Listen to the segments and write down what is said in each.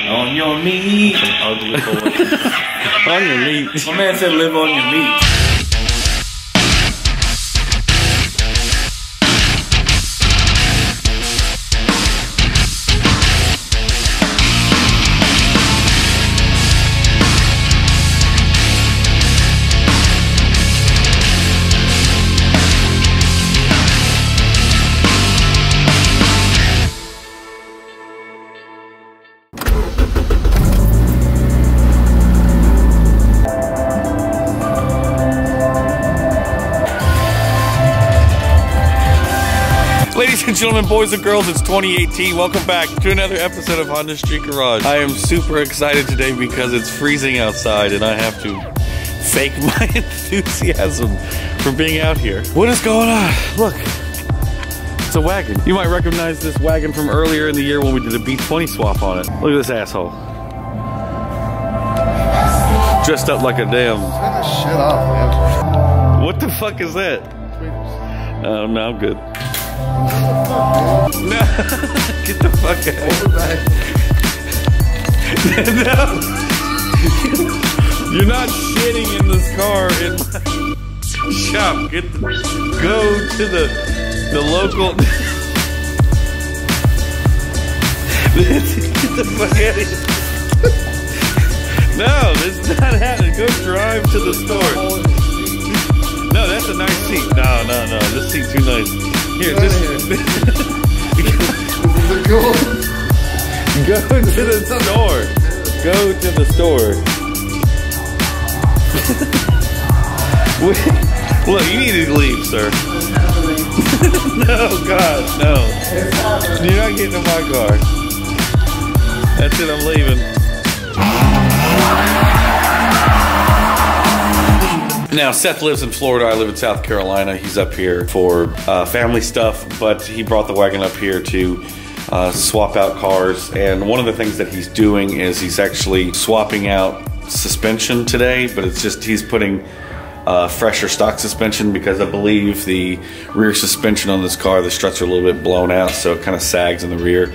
On your meat. Ugly boy. On your meat. My man said live on your meat. Ladies and gentlemen, boys and girls, it's 2018. Welcome back to another episode of Honda Street Garage. I am super excited today because it's freezing outside and I have to fake my enthusiasm for being out here. What is going on? Look, it's a wagon. You might recognize this wagon from earlier in the year when we did a B20 swap on it. Look at this asshole. Dressed up like a damn... Turn this shit off, man. What the fuck is that? Oh, no, I'm good. No, get the fuck out. No, you're not shitting in this car in my shop. Go to the local. Get the fuck out of here. No, this is not happening. Go drive to the store. No, that's a nice seat. No, this seat's too nice. Here, just go to the store. Go to the store. Look, you need to leave, sir. No, God, no. You're not getting in my car. That's it, I'm leaving. Now, Seth lives in Florida, I live in South Carolina. He's up here for family stuff, but he brought the wagon up here to swap out cars. And one of the things that he's doing is he's actually swapping out suspension today, but it's just he's putting fresher stock suspension because I believe the rear suspension on this car, the struts are a little bit blown out, so it kind of sags in the rear.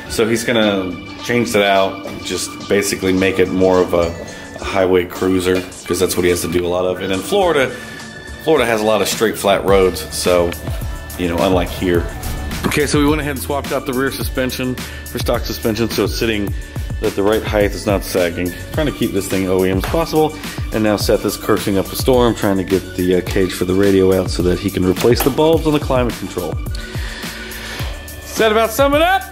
So he's gonna change that out, just basically make it more of a highway cruiser, because that's what he has to do a lot of. And in Florida has a lot of straight flat roads, so you know, unlike here. Okay, so we went ahead and swapped out the rear suspension for stock suspension, so it's sitting at the right height, it's not sagging. Trying to keep this thing OEM as possible. And now Seth is cursing up a storm, trying to get the cage for the radio out so that he can replace the bulbs on the climate control. Does that about sum it up?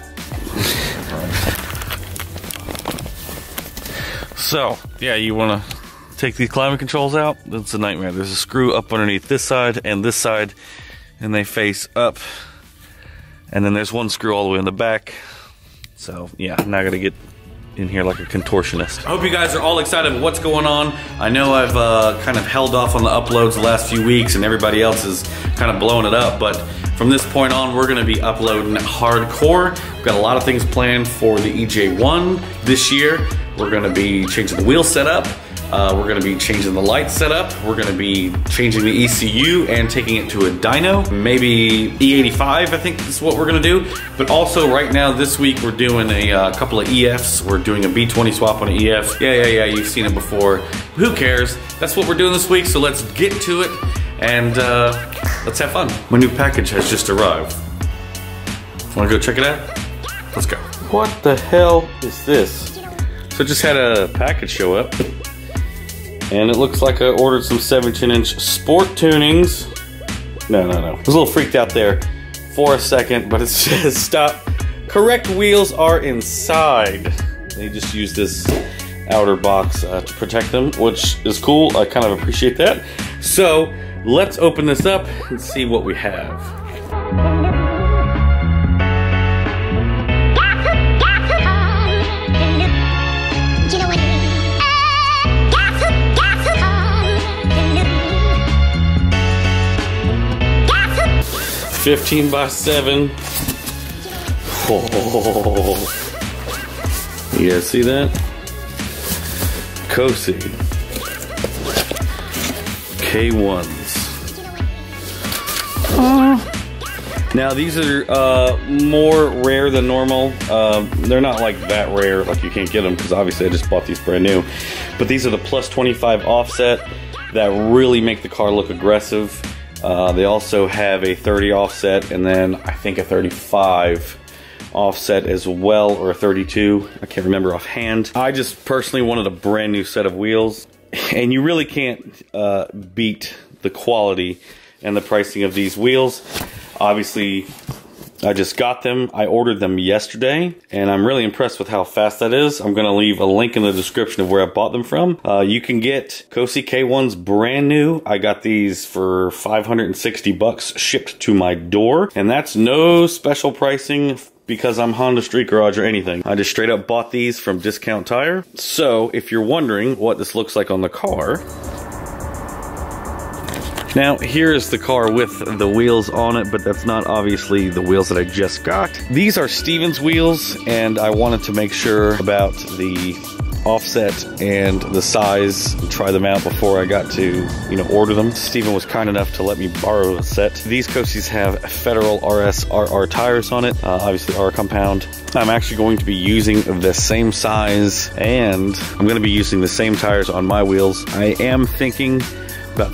So, yeah, you want to take these climate controls out? That's a nightmare. There's a screw up underneath this side, and they face up. And then there's one screw all the way in the back. So, yeah, I'm not going to get in here like a contortionist. I hope you guys are all excited about what's going on. I know I've kind of held off on the uploads the last few weeks, and everybody else is kind of blowing it up, but from this point on, we're gonna be uploading hardcore. We've got a lot of things planned for the EJ1 this year. We're gonna be changing the wheel setup. We're gonna be changing the light setup. We're gonna be changing the ECU and taking it to a dyno. Maybe E85, I think is what we're gonna do. But also right now, this week, we're doing a couple of EFs. We're doing a B20 swap on an EF. Yeah, you've seen it before. Who cares? That's what we're doing this week, so let's get to it and let's have fun. My new package has just arrived. Wanna go check it out? Let's go. What the hell is this? So I just had a package show up, and it looks like I ordered some 17-inch sport tunings. No. I was a little freaked out there for a second, but it says stop. Correct wheels are inside. They just use this outer box to protect them, which is cool. I kind of appreciate that. So let's open this up and see what we have. $15 by $7. Oh. You guys see that? Cosi K1s. Now these are more rare than normal. They're not like that rare, like you can't get them because obviously I just bought these brand new. But these are the plus 25 offset that really make the car look aggressive. They also have a 30 offset and then I think a 35 offset as well, or a 32. I can't remember offhand. I just personally wanted a brand new set of wheels, and you really can't beat the quality and the pricing of these wheels. Obviously, I just got them. I ordered them yesterday, and I'm really impressed with how fast that is. I'm gonna leave a link in the description of where I bought them from. You can get Cosi K1s brand new. I got these for 560 bucks shipped to my door, and that's no special pricing because I'm Honda Street Garage or anything. I just straight up bought these from Discount Tire. So if you're wondering what this looks like on the car, now here's the car with the wheels on it, but that's not obviously the wheels that I just got. These are Stevens wheels, and I wanted to make sure about the offset and the size and try them out before I got to, you know, order them. Steven was kind enough to let me borrow a set. These Cosis have Federal RR tires on it, obviously R compound. I'm actually going to be using the same size, and I'm going to be using the same tires on my wheels. I am thinking about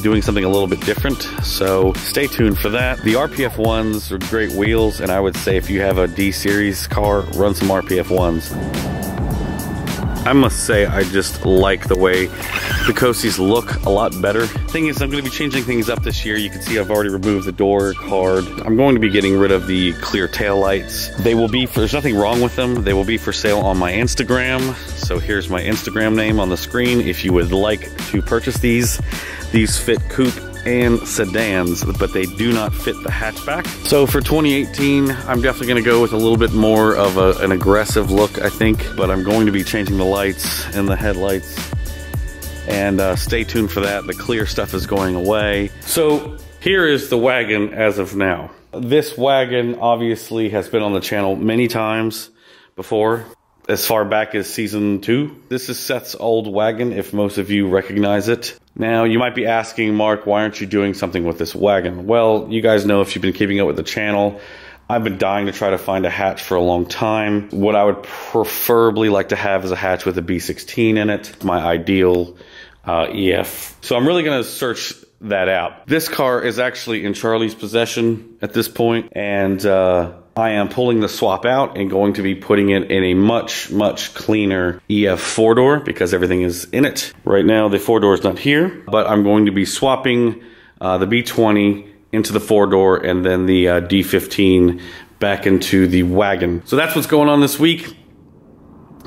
doing something a little bit different, so stay tuned for that. The RPF ones are great wheels, and I would say if you have a D series car, run some RPF ones. I must say I just like the way the Cosis look a lot better. Thing is, I'm going to be changing things up this year. You can see I've already removed the door card. I'm going to be getting rid of the clear tail lights. They will be there's nothing wrong with them. They will be for sale on my Instagram. So here's my Instagram name on the screen if you would like to purchase these. These fit coupe and sedans, but they do not fit the hatchback. So for 2018, I'm definitely gonna go with a little bit more of an aggressive look, I think, but I'm going to be changing the lights and the headlights, and stay tuned for that. The clear stuff is going away. So here is the wagon as of now. This wagon obviously has been on the channel many times before, as far back as season 2. This is Seth's old wagon, if most of you recognize it. Now, you might be asking, Mark, why aren't you doing something with this wagon? Well, you guys know if you've been keeping up with the channel, I've been dying to try to find a hatch for a long time. What I would preferably like to have is a hatch with a B16 in it, my ideal EF. So I'm really gonna search that out. This car is actually in Charlie's possession at this point, and I am pulling the swap out and going to be putting it in a much, much cleaner EF 4-door because everything is in it. Right now, the 4-door is not here, but I'm going to be swapping the B20 into the 4-door and then the D15 back into the wagon. So that's what's going on this week.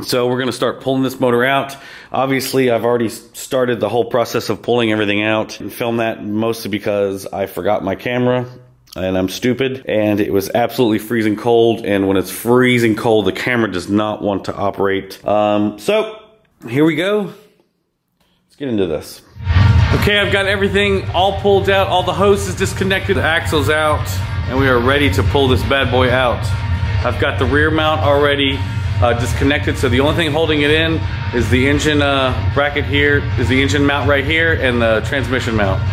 So we're gonna start pulling this motor out. Obviously, I've already started the whole process of pulling everything out and filmed that mostly because I forgot my camera and I'm stupid, and it was absolutely freezing cold, and when it's freezing cold, the camera does not want to operate. So here we go. Let's get into this. Okay, I've got everything all pulled out. All the hose is disconnected, the axle's out, and we are ready to pull this bad boy out. I've got the rear mount already disconnected, so the only thing holding it in is the engine bracket here, is the engine mount right here, and the transmission mount.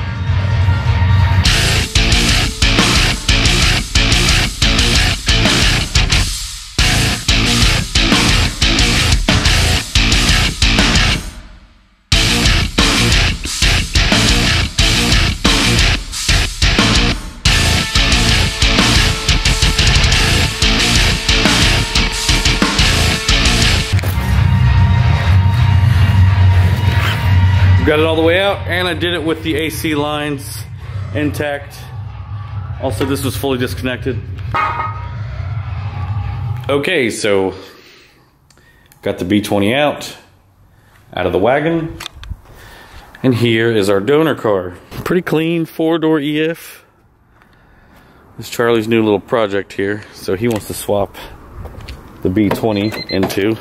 Got it all the way out, and I did it with the AC lines intact. Also, this was fully disconnected. Okay, so got the B20 out of the wagon, and here is our donor car. Pretty clean 4-door EF. This is Charlie's new little project here, so he wants to swap the B20 into.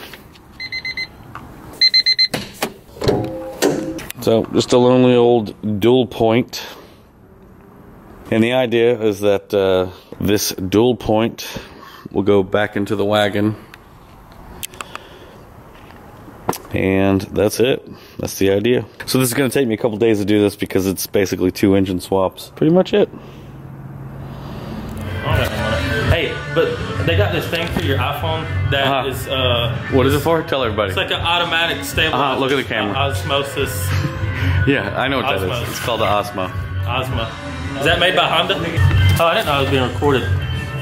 So just a lonely old dual point, and the idea is that this dual point will go back into the wagon, and that's it. That's the idea. So this is going to take me a couple days to do this because it's basically 2 engine swaps. Pretty much it. but they got this thing for your iPhone that is. What is it for? Tell everybody. It's like an automatic stabilizer. Look at the camera. Osmosis. Yeah, I know what that Osmo. is. It's called the Osmo. Osmo. Is that made by Honda? Oh, I didn't know it was being recorded.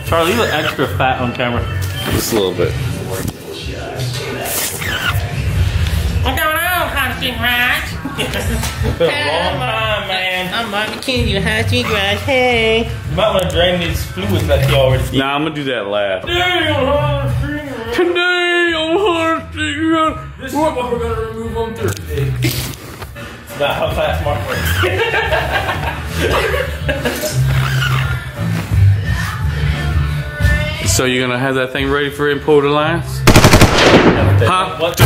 Charlie, you look extra fat on camera. Just a little bit. What's going on, Hosty Garage? It's been a long time, man. I'm Martin King, your Hosty Garage. Hey. You might want to drain these fluids that you already did. Nah, I'm gonna do that last. Today on Hosty Garage. This is what we're gonna remove on Thursday. It's about how fast Mark works. So you're gonna have that thing ready for import alliance? Huh? What?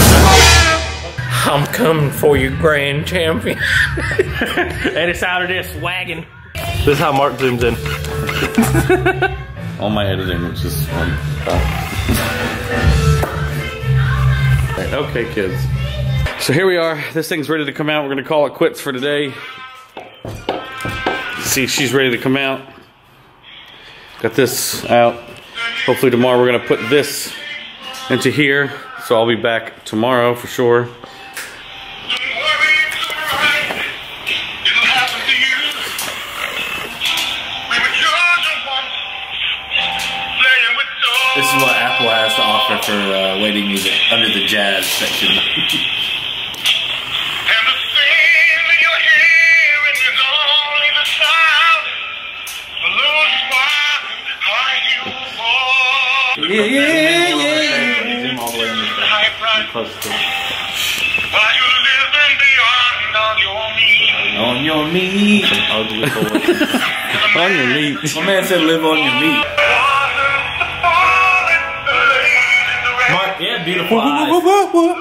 I'm coming for you, grand champion. And it's out of this wagon. This is how Mark zooms in. All my editing was just fun. Okay, kids. So here we are. This thing's ready to come out. We're gonna call it quits for today. See, she's ready to come out. Got this out. Hopefully tomorrow we're gonna put this into here. So I'll be back tomorrow for sure. This is what Apple has to offer for waiting music under the jazz section. Zoom all the way in the close to it. On your meat. Ugly boy. On your meat. My man said live on your meat. Mark, yeah, beautiful eyes.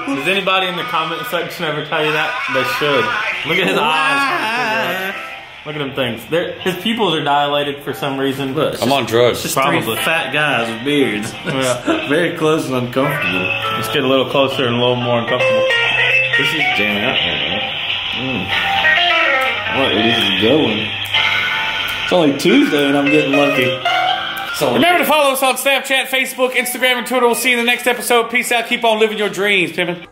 Does anybody in the comment section ever tell you that? They should. Look at his eyes. Look at them things. His pupils are dilated for some reason. Look, I'm on drugs. Just probably Fat guys with beards. Yeah. Very close and uncomfortable. Let's get a little closer and a little more uncomfortable. This is jamming out right now. What, it is going. It's only Tuesday and I'm getting lucky. So Remember to follow us on Snapchat, Facebook, Instagram, and Twitter. We'll see you in the next episode. Peace out. Keep on living your dreams, Pimpin'.